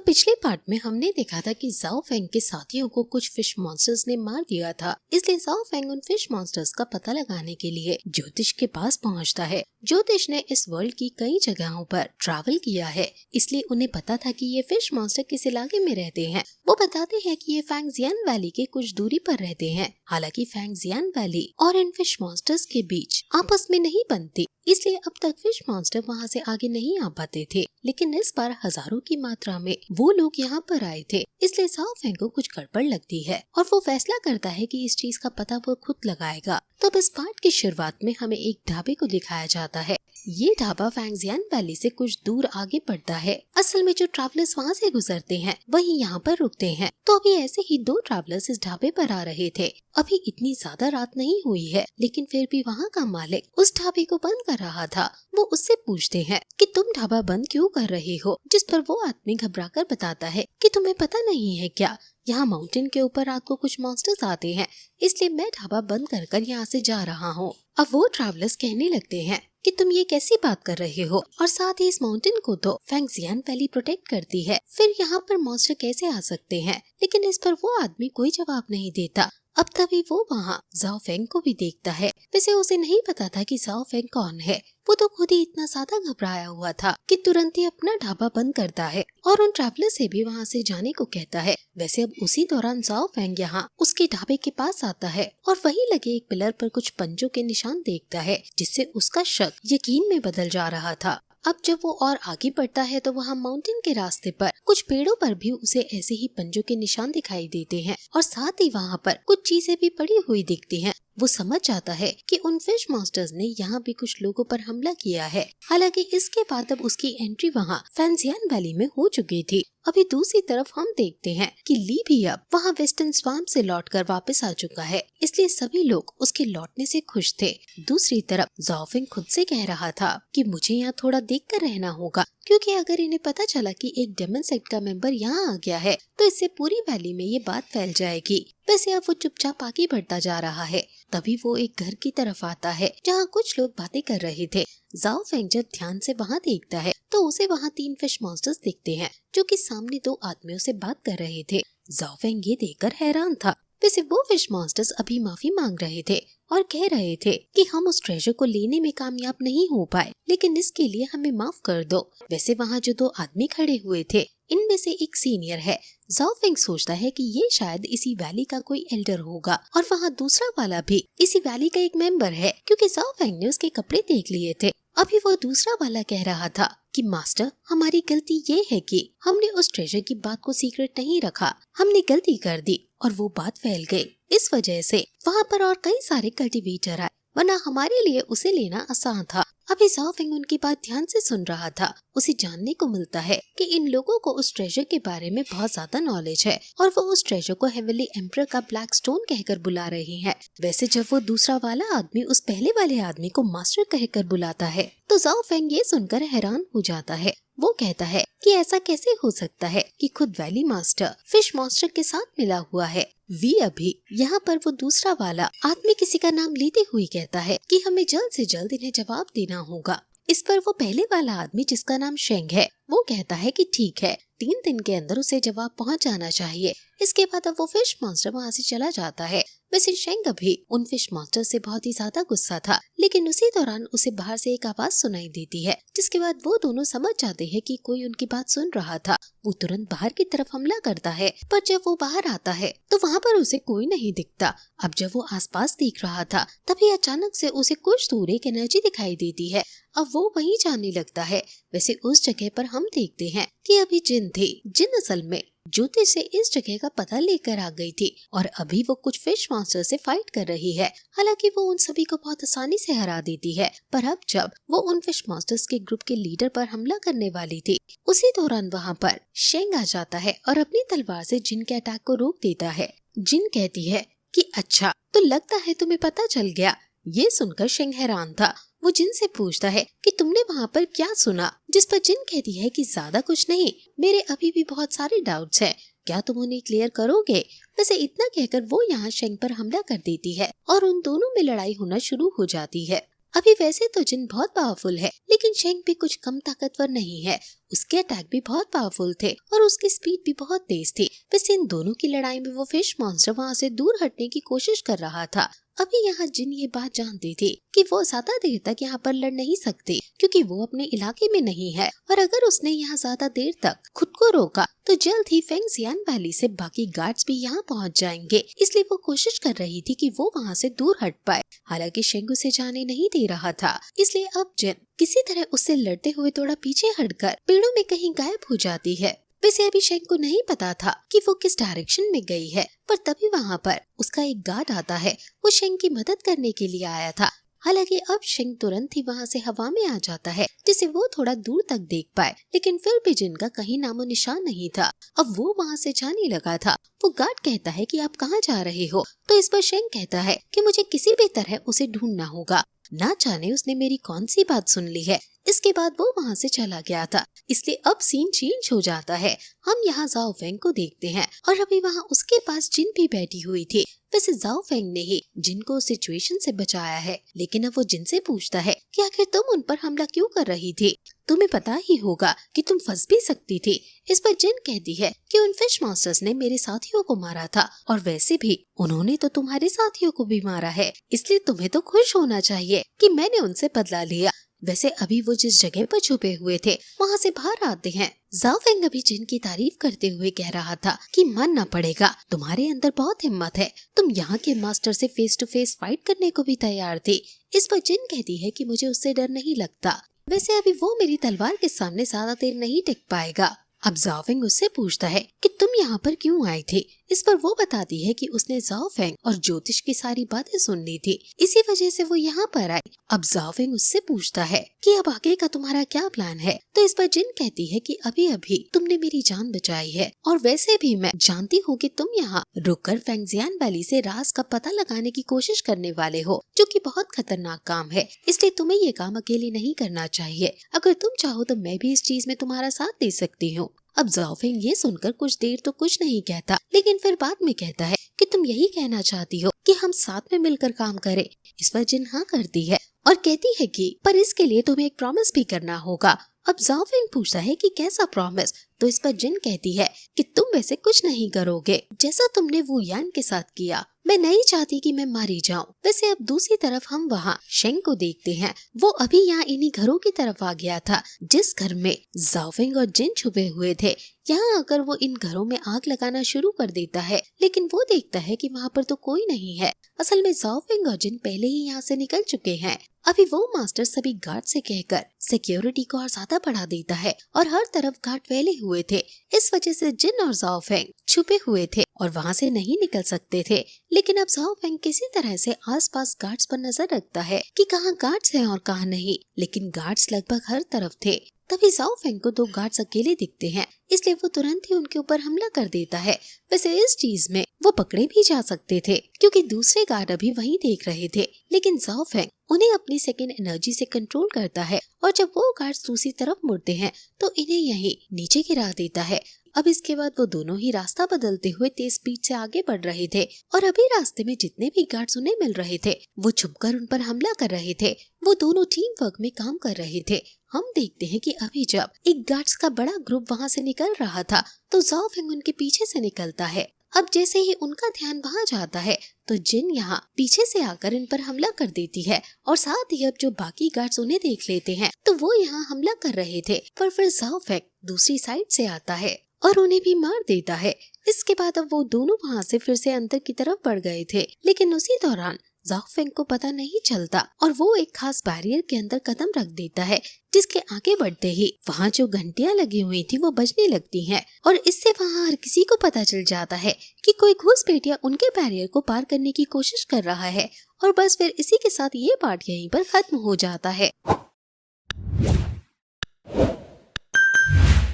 पिछले पार्ट में हमने देखा था कि जाओ फेंग के साथियों को कुछ फिश मॉन्स्टर्स ने मार दिया था, इसलिए जाओ फेंग उन फिश मॉन्स्टर्स का पता लगाने के लिए ज्योतिष के पास पहुंचता है। ज्योतिष ने इस वर्ल्ड की कई जगहों पर ट्रैवल किया है, इसलिए उन्हें पता था कि ये फिश मॉन्स्टर किस इलाके में रहते हैं। वो बताते हैं कि ये फैंगजियान वैली के कुछ दूरी पर रहते हैं। हालांकि फैंगजियान वैली और इन फिश मॉन्स्टर्स के बीच आपस में नहीं बनती, इसलिए अब तक फिश मॉन्स्टर वहाँ से आगे नहीं आ पाते थे। लेकिन इस बार हजारों की मात्रा में वो लोग यहाँ पर आए थे, इसलिए जाओ फेंग को कुछ गड़बड़ लगती है और वो फैसला करता है कि इस चीज का पता वो खुद लगाएगा। तब इस पार्ट की शुरुआत में हमें एक ढाबे को दिखाया जाता है। ये ढाबा फैंगजियान वैली से कुछ दूर आगे पड़ता है। असल में जो ट्रैवलर्स वहाँ से गुजरते हैं वही यहाँ पर रुकते हैं। तो अभी ऐसे ही दो ट्रैवलर्स इस ढाबे पर आ रहे थे। अभी इतनी ज्यादा रात नहीं हुई है, लेकिन फिर भी वहाँ का मालिक उस ढाबे को बंद कर रहा था। वो उससे पूछते हैं कि तुम ढाबा बंद क्यों कर रहे हो, जिस पर वो आदमी घबराकर बताता है कि तुम्हें पता नहीं है क्या, यहाँ माउंटेन के ऊपर रात को कुछ मॉन्स्टर्स आते हैं, इसलिए मैं ढाबा बंद कर यहाँ से जा रहा हूँ। अब वो ट्रैवलर्स कहने लगते हैं कि तुम ये कैसी बात कर रहे हो, और साथ ही इस माउंटेन को तो फैंगजियान वैली प्रोटेक्ट करती है, फिर यहाँ पर मॉन्स्टर कैसे आ सकते हैं। लेकिन इस पर वो आदमी कोई जवाब नहीं देता। अब तभी वो वहाँ जाओ फेंग को भी देखता है। वैसे उसे नहीं पता था कि जाओ फेंग कौन है। वो तो खुद ही इतना ज्यादा घबराया हुआ था कि तुरंत ही अपना ढाबा बंद करता है और उन ट्रैवलर से भी वहाँ से जाने को कहता है। वैसे अब उसी दौरान जाओ फेंग यहाँ उसके ढाबे के पास आता है और वहीं लगे एक पिलर पर कुछ पंजों के निशान देखता है, जिससे उसका शक यकीन में बदल जा रहा था। अब जब वो और आगे बढ़ता है तो वहाँ माउंटेन के रास्ते पर कुछ पेड़ों पर भी उसे ऐसे ही पंजों के निशान दिखाई देते हैं और साथ ही वहाँ पर कुछ चीजें भी पड़ी हुई दिखती हैं। वो समझ जाता है कि उन फिश मॉन्स्टर्स ने यहाँ भी कुछ लोगों पर हमला किया है। हालांकि इसके बाद अब उसकी एंट्री वहाँ फैंगजियान वैली में हो चुकी थी। अभी दूसरी तरफ हम देखते हैं कि ली भी अब वहाँ वेस्टर्न स्वाम्प से लौटकर वापस आ चुका है, इसलिए सभी लोग उसके लौटने से खुश थे। दूसरी तरफ जाओ फेंग खुद से कह रहा था कि मुझे यहाँ थोड़ा देखकर रहना होगा, क्योंकि अगर इन्हें पता चला कि एक डेमन सेक्ट का मेंबर यहाँ आ गया है तो इससे पूरी वैली में ये बात फैल जाएगी। वैसे अब वो चुपचाप आगे बढ़ता जा रहा है। तभी वो एक घर की तरफ आता है जहाँ कुछ लोग बातें कर रहे थे। जाओ फेंग जब ध्यान से वहाँ देखता है तो उसे वहाँ 3 फिश मॉन्स्टर्स दिखते हैं जो कि सामने 2 आदमियों से बात कर रहे थे। जाओ फेंग ये देखकर हैरान था। वैसे वो फिश मॉन्स्टर्स अभी माफी मांग रहे थे और कह रहे थे कि हम उस ट्रेजर को लेने में कामयाब नहीं हो पाए, लेकिन इसके लिए हमें माफ कर दो। वैसे वहाँ जो 2 आदमी खड़े हुए थे इनमें से एक सीनियर है। जाओ फेंग सोचता है कि ये शायद इसी वैली का कोई एल्डर होगा और वहाँ दूसरा वाला भी इसी वैली का एक मेंबर है, क्योंकि जाओ फेंग ने उसके कपड़े देख लिए थे। अभी वो दूसरा वाला कह रहा था कि मास्टर, हमारी गलती ये है कि हमने उस ट्रेजर की बात को सीक्रेट नहीं रखा, हमने गलती कर दी और वो बात फैल गई। इस वजह से वहाँ पर और कई सारे कल्टीवेटर आए, वरना हमारे लिए उसे लेना आसान था। अभी जाओ फेंग उनकी बात ध्यान से सुन रहा था। उसे जानने को मिलता है कि इन लोगों को उस ट्रेजर के बारे में बहुत ज्यादा नॉलेज है और वो उस ट्रेजर को हेवनली एम्परर का ब्लैक स्टोन कहकर बुला रहे हैं। वैसे जब वो दूसरा वाला आदमी उस पहले वाले आदमी को मास्टर कहकर बुलाता है तो जाओ फेंग ये सुनकर हैरान हो जाता है। वो कहता है कि ऐसा कैसे हो सकता है कि खुद वैली मास्टर फिश मॉन्स्टर के साथ मिला हुआ है। वी अभी यहाँ पर वो दूसरा वाला आदमी किसी का नाम लेते हुए कहता है कि हमें जल्द से जल्द इन्हें जवाब देना होगा। इस पर वो पहले वाला आदमी जिसका नाम शेंग है वो कहता है कि ठीक है, 3 दिन के अंदर उसे जवाब पहुंच जाना चाहिए। इसके बाद अब वो फिश मॉन्स्टर वहाँ से चला जाता है। वैसे शेंग अभी उन फिश मॉन्स्टर से बहुत ही ज्यादा गुस्सा था, लेकिन उसी दौरान उसे बाहर से एक आवाज सुनाई देती है, जिसके बाद वो दोनों समझ जाते हैं कि कोई उनकी बात सुन रहा था। वो तुरंत बाहर की तरफ हमला करता है, पर जब वो बाहर आता है तो वहाँ पर उसे कोई नहीं दिखता। अब जब वो आसपास देख रहा था तभी अचानक से उसे कुछ दूर एक एनर्जी दिखाई देती है। अब वो वहीं जाने लगता है। वैसे उस जगह पर हम देखते हैं कि अभी जिन थे, जिन असल में ज्योतिष से इस जगह का पता लेकर आ गई थी और अभी वो कुछ फिश मॉन्स्टर से फाइट कर रही है। हालांकि वो उन सभी को बहुत आसानी से हरा देती है, पर अब जब वो उन फिश मॉन्स्टर्स के ग्रुप के लीडर पर हमला करने वाली थी उसी दौरान वहाँ पर शेंग आ जाता है और अपनी तलवार से जिन के अटैक को रोक देता है। जिन कहती है कि अच्छा, तो लगता है तुम्हें पता चल गया। ये सुनकर शेंग हैरान था। वो जिन से पूछता है कि तुमने वहाँ पर क्या सुना, जिस पर जिन कहती है कि ज्यादा कुछ नहीं, मेरे अभी भी बहुत सारे डाउट्स हैं, क्या तुम उन्हें क्लियर करोगे। वैसे इतना कहकर वो यहाँ शेंग पर हमला कर देती है और उन दोनों में लड़ाई होना शुरू हो जाती है। अभी वैसे तो जिन बहुत पावरफुल है, लेकिन शेंग भी कुछ कम ताकतवर नहीं है। उसके अटैक भी बहुत पावरफुल थे और उसकी स्पीड भी बहुत तेज थी। वैसे इन दोनों की लड़ाई में वो फिश मॉन्स्टर वहाँ से दूर हटने की कोशिश कर रहा था। अभी यहाँ जिन ये बात जानती थी कि वो ज्यादा देर तक यहाँ पर लड़ नहीं सकती क्योंकि वो अपने इलाके में नहीं है, और अगर उसने यहाँ ज्यादा देर तक खुद को रोका तो जल्द ही फेंगजियान वैली से बाकी गार्ड्स भी यहाँ पहुँच जाएंगे। इसलिए वो कोशिश कर रही थी कि वो वहाँ से दूर हट पाए। हालांकि शेंग उसे जाने नहीं दे रहा था, इसलिए अब जिन किसी तरह उससे लड़ते हुए थोड़ा पीछे हटकर पेड़ों में कहीं गायब हो जाती है। वैसे अभी शेंग को नहीं पता था कि वो किस डायरेक्शन में गई है, पर तभी वहाँ पर उसका एक गार्ड आता है। वो शेंग की मदद करने के लिए आया था। हालांकि अब शेंग तुरंत ही वहाँ से हवा में आ जाता है जिसे वो थोड़ा दूर तक देख पाए, लेकिन फिर भी जिन का कहीं नामो निशान नहीं था। अब वो वहाँ से जाने लगा था। वो गार्ड कहता है कि आप कहाँ जा रहे हो, तो इस पर शेंग कहता है कि मुझे किसी भी तरह उसे ढूंढना होगा। ना जाने उसने मेरी कौन सी बात सुन ली है। इसके बाद वो वहाँ से चला गया था। इसलिए अब सीन चेंज हो जाता है। हम यहाँ जाओ फेंग को देखते हैं और अभी वहाँ उसके पास जिन भी बैठी हुई थी। वैसे जाओ फेंग ने ही जिन को सिचुएशन से बचाया है, लेकिन अब वो जिन से पूछता है कि आखिर तुम उन पर हमला क्यों कर रही थी, तुम्हें पता ही होगा कि तुम फंस भी सकती थी। इस पर जिन कहती है कि उन फिश मॉन्स्टर्स ने मेरे साथियों को मारा था, और वैसे भी उन्होंने तो तुम्हारे साथियों को भी मारा है, इसलिए तुम्हें तो खुश होना चाहिए कि मैंने उनसे बदला लिया। वैसे अभी वो जिस जगह पर छुपे हुए थे वहाँ से बाहर आते हैं। जाओ फेंग अभी जिन की तारीफ करते हुए कह रहा था कि मानना पड़ेगा, तुम्हारे अंदर बहुत हिम्मत है, तुम यहाँ के मास्टर से फेस टू फेस फाइट करने को भी तैयार थी। इस पर जिन कहती है कि मुझे उससे डर नहीं लगता। वैसे अभी वो मेरी तलवार के सामने ज्यादा देर नहीं टिक पाएगा। अब जाओ फेंग उससे पूछता है कि तुम यहाँ पर क्यों आई थी। इस पर वो बताती है कि उसने जाओ फेंग और ज्योतिष की सारी बातें सुन ली थी, इसी वजह से वो यहाँ पर आई। अब जाओ फेंग उससे पूछता है कि अब आगे का तुम्हारा क्या प्लान है। तो इस पर जिन कहती है कि अभी अभी तुमने मेरी जान बचाई है, और वैसे भी मैं जानती हूँ कि तुम यहाँ रुककर फेंगजियान वैली से राज का पता लगाने की कोशिश करने वाले हो, जो कि बहुत खतरनाक काम है, इसलिए तुम्हें ये काम अकेले नहीं करना चाहिए। अगर तुम चाहो तो मैं भी इस चीज में तुम्हारा साथ दे सकती हूँ। अब जाओ फेंग ये सुनकर कुछ देर तो कुछ नहीं कहता, लेकिन फिर बाद में कहता है कि तुम यही कहना चाहती हो कि हम साथ में मिलकर काम करें। इस पर जिन हाँ करती है और कहती है कि पर इसके लिए तुम्हें एक प्रॉमिस भी करना होगा। अब जाओ फेंग पूछता है कि कैसा प्रॉमिस। तो इस पर जिन कहती है कि तुम वैसे कुछ नहीं करोगे जैसा तुमने वू यान के साथ किया। मैं नहीं चाहती कि मैं मारी जाऊं। वैसे अब दूसरी तरफ हम वहाँ शेंग को देखते हैं। वो अभी यहाँ इन्हीं घरों की तरफ आ गया था जिस घर में जाओ फेंग और जिन छुपे हुए थे। यहाँ आकर वो इन घरों में आग लगाना शुरू कर देता है, लेकिन वो देखता है कि वहाँ पर तो कोई नहीं है। असल में जाओ फेंग और जिन पहले ही यहाँ से निकल चुके हैं। अभी वो मास्टर सभी गार्ड से कहकर सिक्योरिटी को और ज्यादा बढ़ा देता है और हर तरफ गार्ड फैले हुए थे। इस वजह से जिन और जाओ फेंग छुपे हुए थे और वहाँ से नहीं निकल सकते थे। लेकिन अब जाओ फेंग किसी तरह से आसपास गार्ड्स पर नजर रखता है कि कहाँ गार्ड्स हैं और कहाँ नहीं, लेकिन गार्ड्स लगभग हर तरफ थे। तभी जाओ फेंग को दो गार्ड्स अकेले दिखते हैं, इसलिए वो तुरंत ही उनके ऊपर हमला कर देता है। वैसे इस चीज में वो पकड़े भी जा सकते थे क्योंकि दूसरे गार्ड अभी वहीं देख रहे थे, लेकिन जाओ फेंग उन्हें अपनी सेकेंड एनर्जी से कंट्रोल करता है और जब वो गार्ड्स दूसरी तरफ मुड़ते हैं तो इन्हें यहीं नीचे गिरा देता है। अब इसके बाद वो दोनों ही रास्ता बदलते हुए तेज स्पीड से आगे बढ़ रहे थे और अभी रास्ते में जितने भी गार्ड्स उन्हें मिल रहे थे वो छुपकर उन पर हमला कर रहे थे। वो दोनों टीम वर्क में काम कर रहे थे। हम देखते हैं कि अभी जब एक गार्ड्स का बड़ा ग्रुप वहाँ से निकल रहा था तो जाओ फेंग उनके पीछे से निकलता है। अब जैसे ही उनका ध्यान वहाँ जाता है तो जिन यहाँ पीछे से आकर इन पर हमला कर देती है और साथ ही अब जो बाकी गार्ड्स उन्हें देख लेते हैं तो वो यहाँ हमला कर रहे थे, पर फिर जाओ फेंग दूसरी साइड से आता है और उन्हें भी मार देता है। इसके बाद अब वो दोनों वहाँ से फिर से अंदर की तरफ बढ़ गए थे, लेकिन उसी दौरान जाओ फेंग को पता नहीं चलता और वो एक खास बैरियर के अंदर कदम रख देता है, जिसके आगे बढ़ते ही वहाँ जो घंटियां लगी हुई थी वो बजने लगती हैं और इससे वहाँ हर किसी को पता चल जाता है कि कोई घुसपैठिया उनके बैरियर को पार करने की कोशिश कर रहा है। और बस फिर इसी के साथ ये पार्ट यहीं पर खत्म हो जाता है।